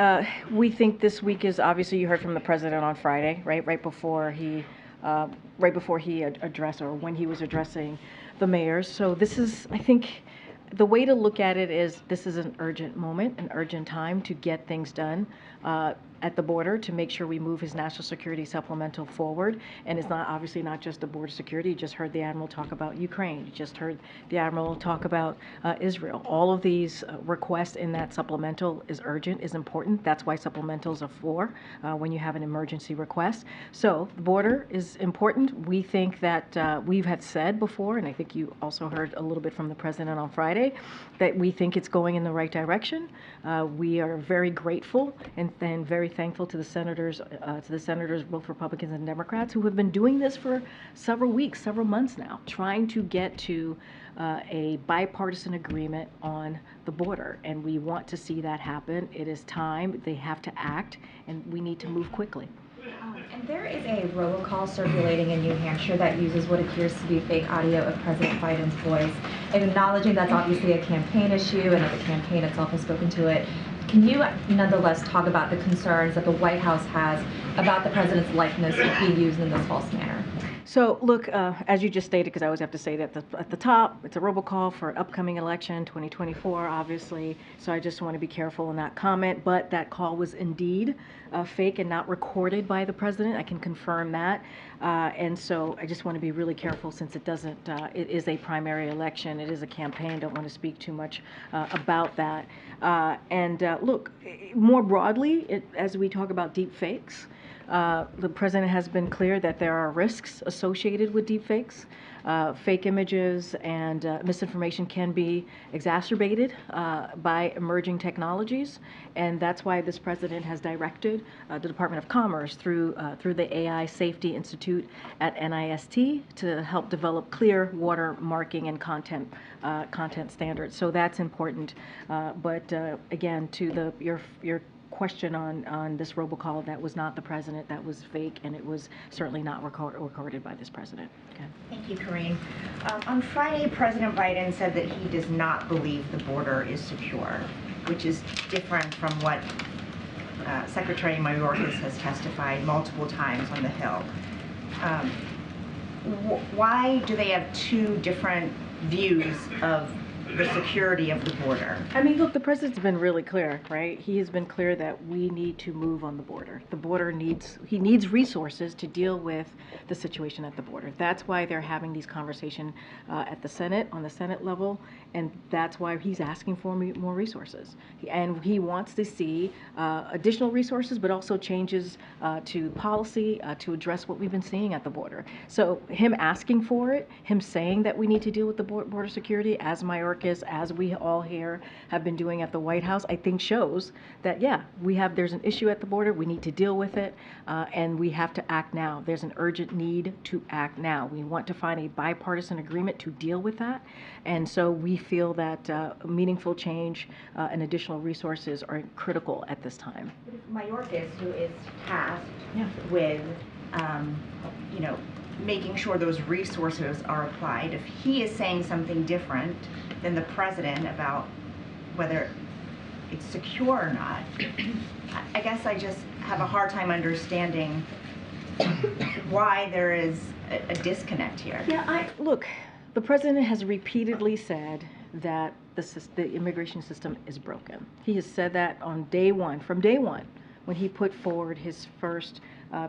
S8: we think this week is, obviously you heard from the president on Friday, right before he right before he addressed, or when he was addressing the mayors. So this is, I think, the way to look at it is this is an urgent moment, an urgent time to get things done at the border to make sure we move his national security supplemental forward. And it's not obviously not just the border security. You just heard the Admiral talk about Ukraine. You just heard the Admiral talk about Israel. All of these requests in that supplemental is urgent, is important. That's why supplementals are for when you have an emergency request. So the border is important. We think that we have said before, and I think you also heard a little bit from the President on Friday, that we think it's going in the right direction. We are very grateful and very thankful to the senators, both Republicans and Democrats, who have been doing this for several weeks, several months now, trying to get to a bipartisan agreement on the border. And we want to see that happen. It is time. They have to act, and we need to move quickly.
S2: And there is a robocall circulating in New Hampshire that uses what appears to be fake audio of President Biden's voice. And acknowledging that's obviously a campaign issue and that the campaign itself has spoken to it, can you nonetheless talk about the concerns that the White House has about the president's likeness being used in this false manner?
S8: So look, as you just stated, because I always have to say that at the top, it's a robocall for an upcoming election, 2024, obviously. So I just want to be careful in that comment. But that call was indeed fake and not recorded by the president. I can confirm that. And so I just want to be really careful since it doesn't, it is a primary election. It is a campaign. Don't want to speak too much about that. Look, more broadly, as we talk about deep fakes, the president has been clear that there are risks associated with deepfakes. Fake images and misinformation can be exacerbated by emerging technologies, and that's why this president has directed the Department of Commerce through the AI Safety Institute at NIST to help develop clear watermarking and content standards. So that's important. But again, to your question on this robocall, that was not the president, that was fake, and it was certainly not recorded by this president. Okay.
S11: Thank you, Karine. On Friday, President Biden said that he does not believe the border is secure, which is different from what Secretary Mayorkas has testified multiple times on the Hill. Why do they have two different views of the security of the border?
S8: I mean, look, the president's been really clear, right? He has been clear that we need to move on the border. The border he needs resources to deal with the situation at the border. That's why they're having these conversations at the Senate, on the Senate level, and that's why he's asking for more resources. And he wants to see additional resources, but also changes to policy to address what we've been seeing at the border. So him asking for it, him saying that we need to deal with the border security, as Mayorkas, as we all here have been doing at the White House, I think shows that, yeah, there's an issue at the border, we need to deal with it, and we have to act now. There's an urgent need to act now. We want to find a bipartisan agreement to deal with that, and so we feel that meaningful change and additional resources are critical at this time.
S11: Mayorkas, who is tasked with, making sure those resources are applied, if he is saying something different than the president about whether it's secure or not, I guess I just have a hard time understanding why there is a disconnect here.
S8: Yeah, look, the president has repeatedly said that the immigration system is broken. He has said that from day one, when he put forward his first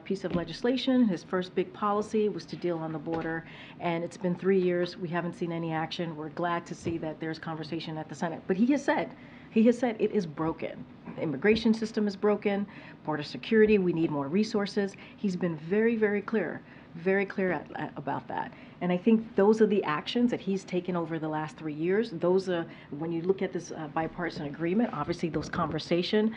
S8: piece of legislation. His first big policy was to deal on the border, and it's been 3 years. We haven't seen any action. We're glad to see that there's conversation at the Senate. But he has said it is broken. The immigration system is broken. Border security, we need more resources. He's been very, very clear about that. And I think those are the actions that he's taken over the last 3 years. Those are, when you look at this bipartisan agreement, obviously those conversations,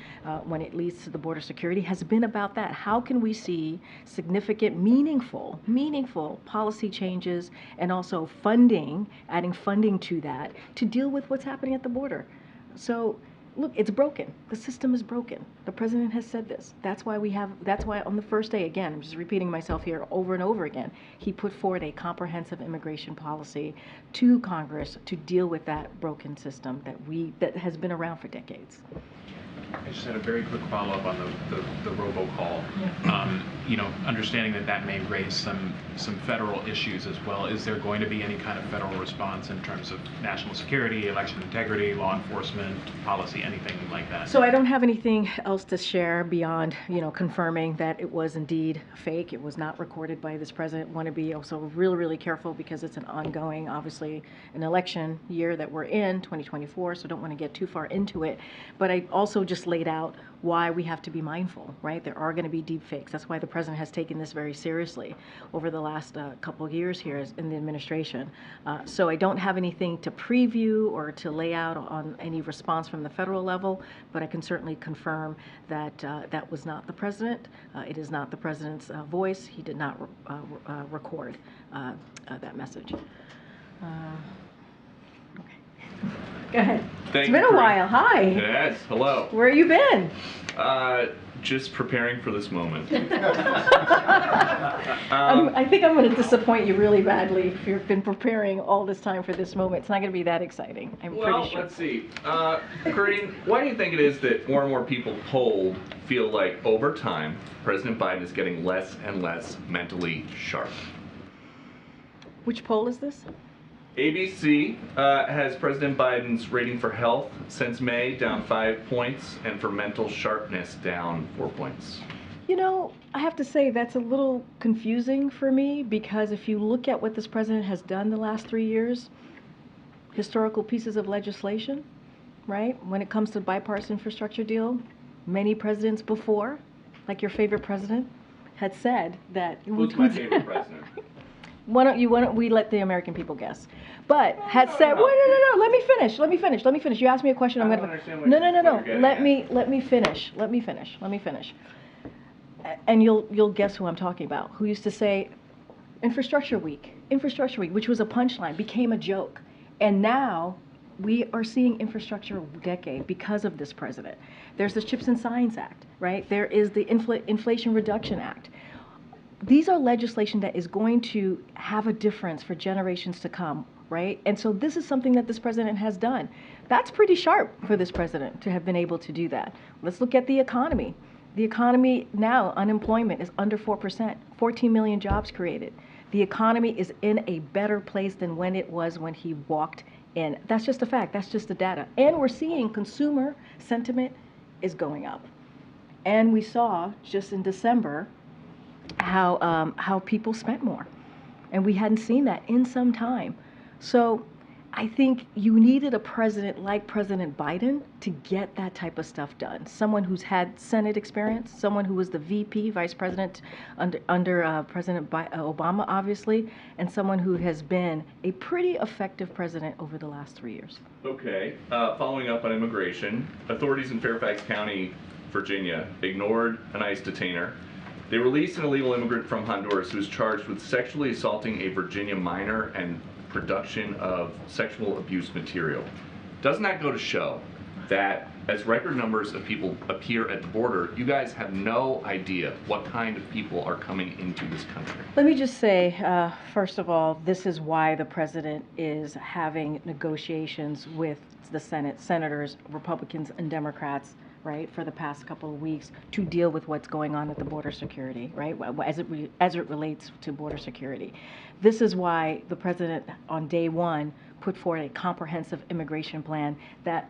S8: when it leads to the border security, has been about that. How can we see significant, meaningful policy changes and also adding funding to that to deal with what's happening at the border? So, look, it's broken. The system is broken. The president has said this. That's why on the first day, again, I'm just repeating myself here over and over again, he put forward a comprehensive immigration policy to Congress to deal with that broken system that has been around for decades.
S5: I just had a very quick follow-up on the robocall. Understanding that may raise some federal issues as well. Is there going to be any kind of federal response in terms of national security, election integrity, law enforcement, policy, anything like that?
S8: So I don't have anything else to share beyond, confirming that it was indeed fake. It was not recorded by this president. Want to be also really, really careful because it's an ongoing, obviously, an election year that we're in, 2024, so don't want to get too far into it. But I also just laid out why we have to be mindful, right? There are going to be deep fakes. That's why the president has taken this very seriously over the last couple of years here in the administration. So I don't have anything to preview or to lay out on any response from the federal level, but I can certainly confirm that that was not the president. It is not the president's voice. He did not record that message. Go ahead. It's been a while. Hi.
S19: Yes. Hello.
S8: Where you been?
S19: Just preparing for this moment.
S8: I think I'm going to disappoint you really badly if you've been preparing all this time for this moment. It's not going to be that exciting. I'm pretty sure.
S19: Let's see. Karine, why do you think it is that more and more people polled feel like over time President Biden is getting less and less mentally sharp?
S8: Which poll is this?
S19: ABC has President Biden's rating for health since May down 5 points, and for mental sharpness down 4 points.
S8: I have to say that's a little confusing for me, because if you look at what this president has done the last 3 years, historical pieces of legislation, right? When it comes to bipartisan infrastructure deal, many presidents before, like your favorite president, had said that...
S19: Who's my favorite president?
S8: Why don't we let the American people guess? But had said, no, let me finish. You asked me a question. I'm gonna. No. Let me finish. And you'll guess who I'm talking about. Who used to say, Infrastructure Week, which was a punchline, became a joke, and now we are seeing infrastructure decade because of this president. There's the Chips and Science Act, right? There is the Inflation Reduction Act. These are legislation that is going to have a difference for generations to come, right? And so this is something that this president has done. That's pretty sharp for this president to have been able to do that. Let's look at the economy. The economy now, unemployment is under 4%, 14 million jobs created. The economy is in a better place than when it was when he walked in. That's just a fact, that's just the data. And we're seeing consumer sentiment is going up. And we saw just in December, how people spent more, and we hadn't seen that in some time. So I think you needed a president like President Biden to get that type of stuff done. Someone who's had Senate experience, someone who was the VP, vice president under President Obama, obviously, and someone who has been a pretty effective president over the last 3 years.
S19: Okay, following up on immigration, authorities in Fairfax County, Virginia, ignored an ICE detainer. They released an illegal immigrant from Honduras who was charged with sexually assaulting a Virginia minor and production of sexual abuse material. Doesn't that go to show that as record numbers of people appear at the border, you guys have no idea what kind of people are coming into this country?
S8: Let me just say, first of all, this is why the president is having negotiations with the Senate, senators, Republicans and Democrats, right, for the past couple of weeks to deal with what's going on with the border security, right, as it relates to border security. This is why the president on day one put forward a comprehensive immigration plan that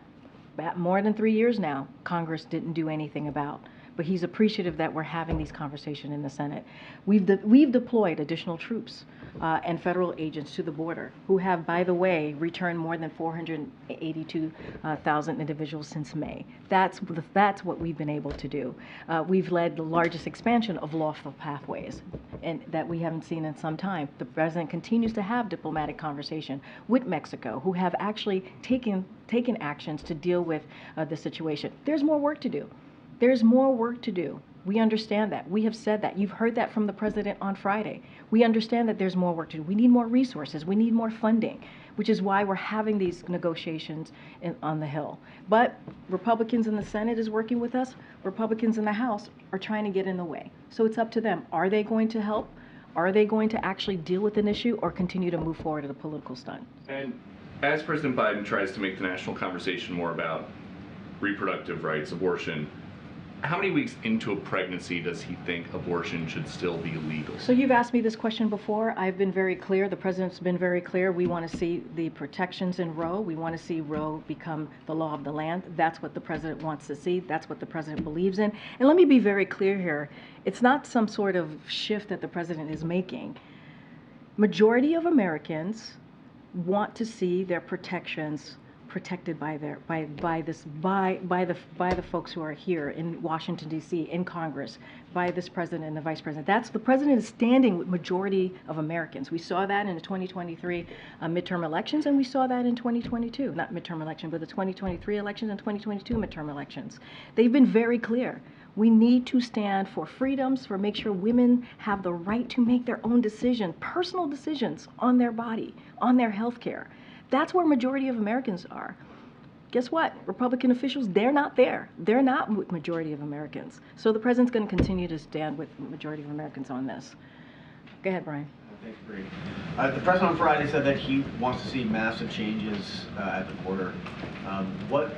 S8: more than 3 years now, Congress didn't do anything about. But he's appreciative that we're having these conversations in the Senate. We've deployed additional troops and federal agents to the border who have, by the way, returned more than 482,000 individuals since May. That's what we've been able to do. We've led the largest expansion of lawful pathways, and that we haven't seen in some time. The president continues to have diplomatic conversation with Mexico, who have actually taken actions to deal with the situation. There's more work to do. There's more work to do. We understand that. We have said that. You've heard that from the president on Friday. We understand that there's more work to do. We need more resources. We need more funding, which is why we're having these negotiations on the Hill. But Republicans in the Senate is working with us. Republicans in the House are trying to get in the way. So it's up to them. Are they going to help? Are they going to actually deal with an issue or continue to move forward at a political stunt?
S19: And as President Biden tries to make the national conversation more about reproductive rights, abortion. How many weeks into a pregnancy does he think abortion should still be legal?
S8: So you've asked me this question before. I've been very clear. The president's been very clear. We want to see the protections in Roe. We want to see Roe become the law of the land. That's what the president wants to see. That's what the president believes in. And let me be very clear here. It's not some sort of shift that the president is making. Majority of Americans want to see their protections protected by the folks who are here in Washington, D.C., in Congress, by this president and the vice president. That's the president is standing with majority of Americans. We saw that in the 2023 midterm elections, and we saw that in 2022, not midterm election, but the 2023 elections and 2022 midterm elections. They've been very clear. We need to stand for freedoms, for make sure women have the right to make their own decisions, personal decisions on their body, on their health care. That's where majority of Americans are. Guess what? Republican officials, they're not there. They're not with majority of Americans. So the president's going to continue to stand with majority of Americans on this. Go ahead, Brian.
S20: Thanks, Karine. The president on Friday said that he wants to see massive changes at the border. What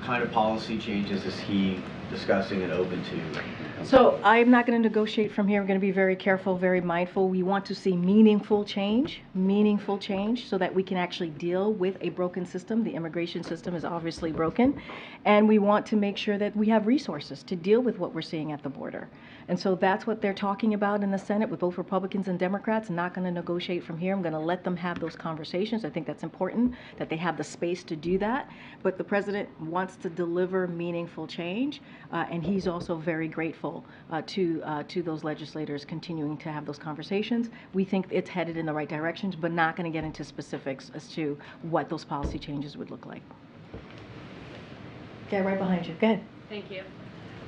S20: kind of policy changes is he discussing and open to?
S8: So I'm not going to negotiate from here. I'm going to be very careful, very mindful. We want to see meaningful change so that we can actually deal with a broken system. The immigration system is obviously broken, and we want to make sure that we have resources to deal with what we're seeing at the border. And so that's what they're talking about in the Senate with both Republicans and Democrats. I'm not going to negotiate from here. I'm going to let them have those conversations. I think that's important, that they have the space to do that. But the president wants to deliver meaningful change, and he's also very grateful to those legislators continuing to have those conversations. We think it's headed in the right directions, but not going to get into specifics as to what those policy changes would look like. Okay, right behind you. Go ahead.
S21: Thank you.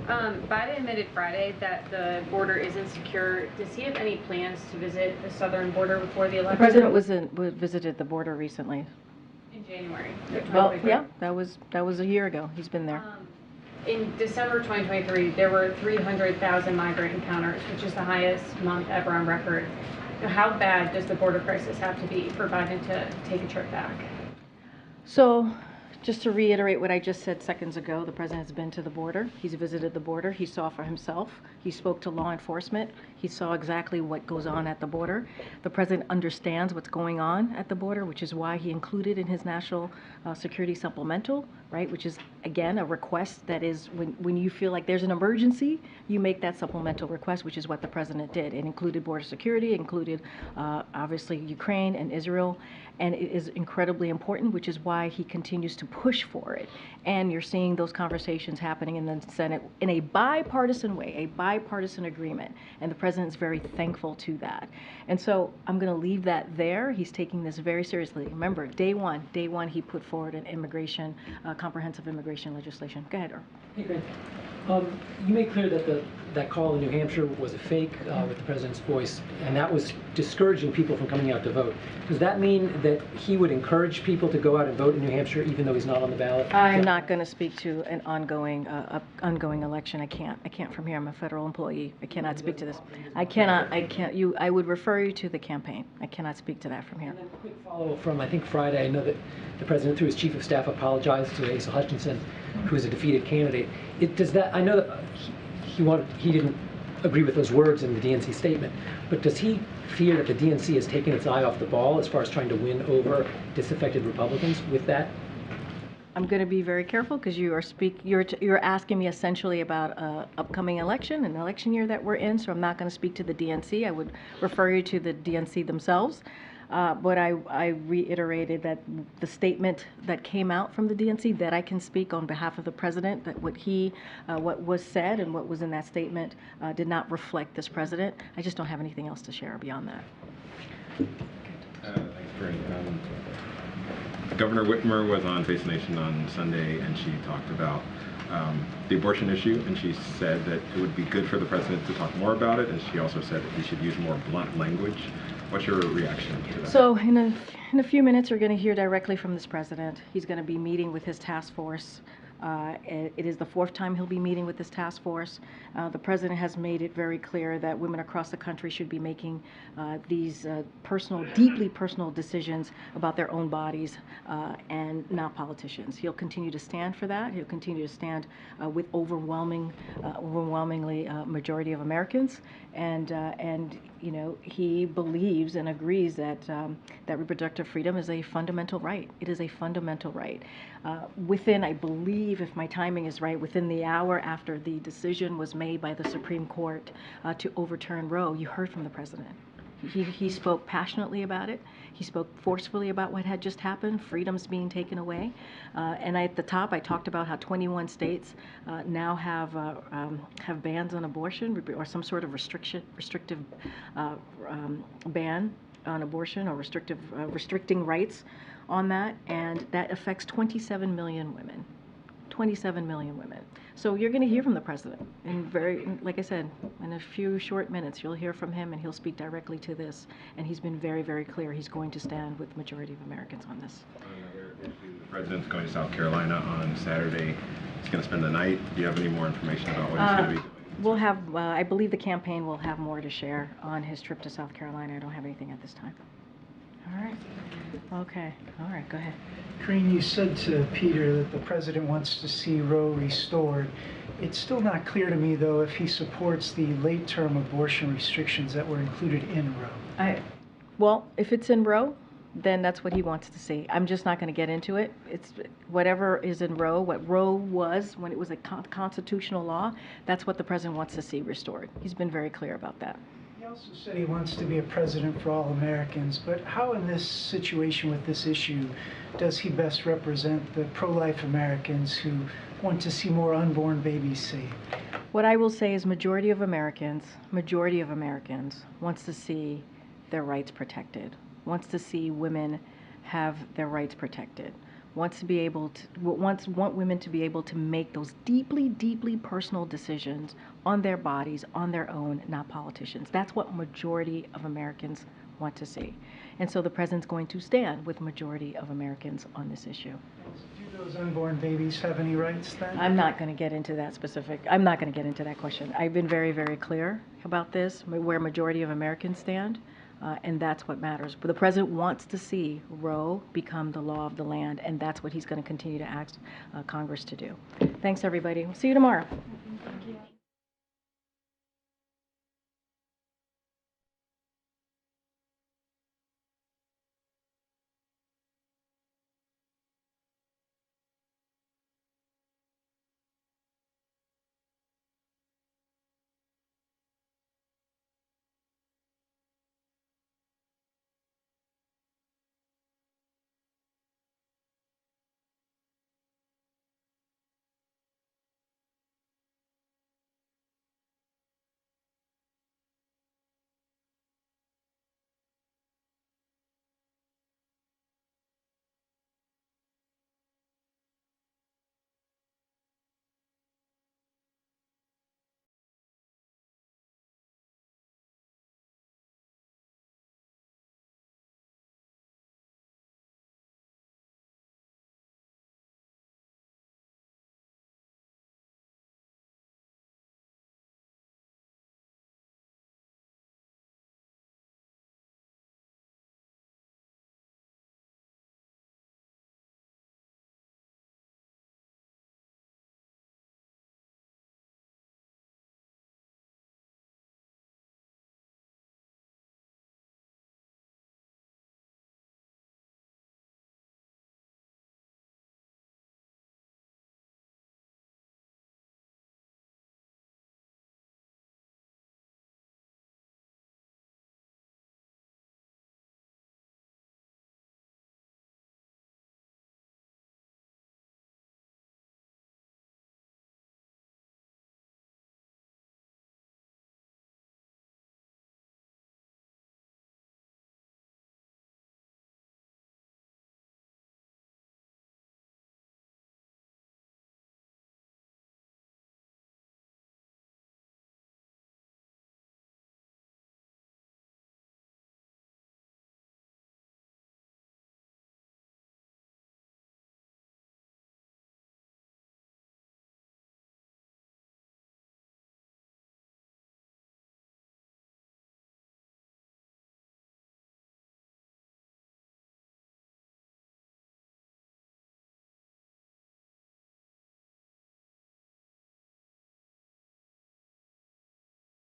S21: Biden admitted Friday that the border isn't secure. Does he have any plans to visit the southern border before the election?
S8: The president visited the border recently.
S21: In January.
S8: Well, yeah, that was a year ago. He's been there.
S21: In December 2023, there were 300,000 migrant encounters, which is the highest month ever on record. How bad does the border crisis have to be for Biden to take a trip back?
S8: So, just to reiterate what I just said seconds ago, the president has been to the border. He's visited the border. He saw for himself. He spoke to law enforcement. He saw exactly what goes on at the border. The president understands what's going on at the border, which is why he included in his national security supplemental, right, which is, again, a request that is when you feel like there's an emergency, you make that supplemental request, which is what the president did. It included border security, included obviously Ukraine and Israel, and it is incredibly important, which is why he continues to push for it. And you're seeing those conversations happening in the Senate in a bipartisan way, a bipartisan agreement, and the president's very thankful to that. And so I'm going to leave that there. He's taking this very seriously. Remember, day one, he put forward an immigration, comprehensive immigration legislation. Go ahead, Earl.
S22: Hey, Grant. You made clear that that call in New Hampshire was a fake with the president's voice, and that was discouraging people from coming out to vote. Does that mean that he would encourage people to go out and vote in New Hampshire even though he's not on the ballot?
S8: I'm not going to speak to an ongoing election. I can't from here. I'm a federal employee. I cannot speak to this. I would refer you to the campaign. I cannot speak to that from here.
S22: And then a quick follow from, I think, Friday. I know that the president, through his chief of staff, apologized to Asa Hutchinson, who is a defeated candidate. I know that he didn't agree with those words in the DNC statement, but does he fear that the DNC has taken its eye off the ball as far as trying to win over disaffected Republicans with that?
S8: I'm going to be very careful because you're asking me essentially about an upcoming election, an election year that we're in, so I'm not going to speak to the DNC. I would refer you to the DNC themselves. But I reiterated that the statement that came out from the DNC, that I can speak on behalf of the president, that what was said and what was in that statement did not reflect this president. I just don't have anything else to share beyond that.
S17: Thanks, Karine. Governor Whitmer was on Face the Nation on Sunday, and she talked about the abortion issue, and she said that it would be good for the president to talk more about it, and she also said that he should use more blunt language. What's your reaction to that?
S8: So in a few minutes, you're going to hear directly from this president. He's going to be meeting with his task force It is the fourth time he'll be meeting with this task force. The president has made it very clear that women across the country should be making these deeply personal decisions about their own bodies and not politicians. He'll continue to stand for that. He'll continue to stand with overwhelmingly majority of Americans, and you know, he believes and agrees that that reproductive freedom is a fundamental right. It is a fundamental right. Within, I believe, if my timing is right, within the hour after the decision was made by the Supreme Court to overturn Roe, you heard from the president. He spoke passionately about it. He spoke forcefully about what had just happened, freedoms being taken away. And at the top, I talked about how 21 states now have bans on abortion or some sort of restrictive ban on abortion or restricting rights on that, and that affects 27 million women. 27 million women. So you're going to hear from the president, and like I said, in a few short minutes, you'll hear from him, and he'll speak directly to this. And he's been very, very clear. He's going to stand with the majority of Americans on this.
S17: Another issue: the president's going to South Carolina on Saturday. He's going to spend the night. Do you have any more information about what he's going to be doing?
S8: We'll have, I believe the campaign will have more to share on his trip to South Carolina. I don't have anything at this time. All right. Okay. All right. Go ahead.
S6: Karine, you said to Peter that the president wants to see Roe restored. It's still not clear to me, though, if he supports the late-term abortion restrictions that were included in Roe.
S8: Well, if it's in Roe, then that's what he wants to see. I'm just not going to get into it. It's whatever is in Roe, what Roe was when it was a constitutional law, that's what the president wants to see restored. He's been very clear about that.
S6: He also said he wants to be a president for all Americans, but how in this situation with this issue does he best represent the pro-life Americans who want to see more unborn babies saved?
S8: What I will say is majority of Americans wants to see their rights protected, wants to see women have their rights protected, wants women to be able to make those deeply, deeply personal decisions on their bodies, on their own, not politicians. That's what majority of Americans want to see. And so the president's going to stand with majority of Americans on this issue.
S6: Do those unborn babies have any rights then?
S8: I'm not going to get into that I'm not going to get into that question. I've been very, very clear about this, where majority of Americans stand. And that's what matters. But the president wants to see Roe become the law of the land, and that's what he's going to continue to ask Congress to do. Thanks, everybody. We'll see you tomorrow.